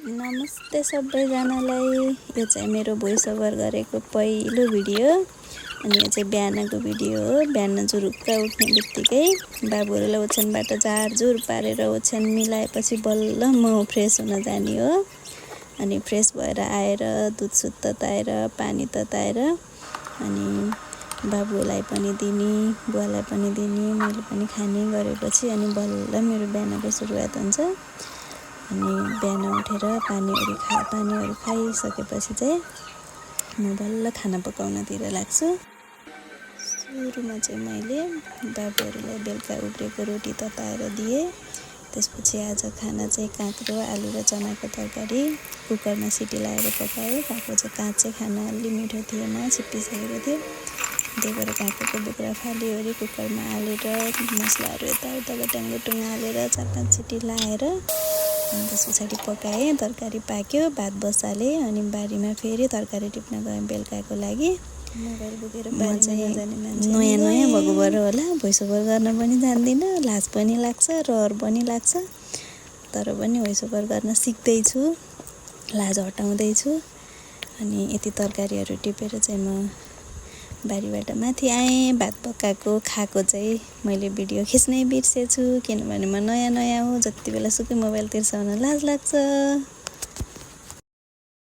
नमस्ते सबैजनालाई। यो चाहिँ मेरो भोइस ओभर गरेको पहिलो भिडियो अनि यो चाहिँ बिहानको भिडियो हो। बिहान जुरुक्क उठ्ने बित्तिकै बाबुहरूलाई ओछ्यानबाट झारझुर पारेर ओछ्यान मिलाएपछि बल्ल म फ्रेस हुन जाने हो। अनि फ्रेस भएर आएर दुध तताएर पानी तताएर अनि बाबुलाई पनि दिने, बुवालाई पनि दिने, मैले पनि खाने गरेपछि अनि बल्ल मेरो बिहानको सुरुवात हुन्छ। अनि बिहान उठेर पानीहरू खाइसकेपछि चाहिँ म बल्ल खाना पकाउनतिर लाग्छु। सुरुमा चाहिँ मैले बाबुहरूलाई बेलुका उब्रेको रोटी तताएर दिएँ। त्यसपछि आज खाना चाहिँ काँक्रो, आलु र चनाको तरकारी कुकरमा सिटी लगाएर पकाएँ। काँक्रो चाहिँ काँचै खाना अलि मिठो थिएन, छिप्पिसकेको थियो। त्यही भएर काँक्रोको बोक्रा फालिओरी कुकरमा हालेर मसलाहरू यताउता बटाङबुटुङ हालेर 4-5 सिटी लगाएर अनि त्यस पछाडि पकाएँ। तरकारी पाक्यो, भात बसालेँ अनि बारीमा फेरि तरकारी टिप्न गएँ बेलुकाको लागि। मोबाइल बोकेर म चाहिँ नयाँ भएको भएर होला भोइस ओभर गर्न पनि जान्दिनँ, लाज पनि लाग्छ, रहर पनि लाग्छ। तर पनि भोइस ओभर गर्न सिक्दैछु, लाज हटाउँदैछु। अनि यति तरकारीहरू टिपेर चाहिँ म बारीबाट माथि आएँ। भात पकाएको खाएको चाहिँ मैले भिडियो खिच्नै बिर्सेछु, किनभने म नयाँ हो। जति बेला सुकै मोबाइल तिर्साउन लाज लाग्छ।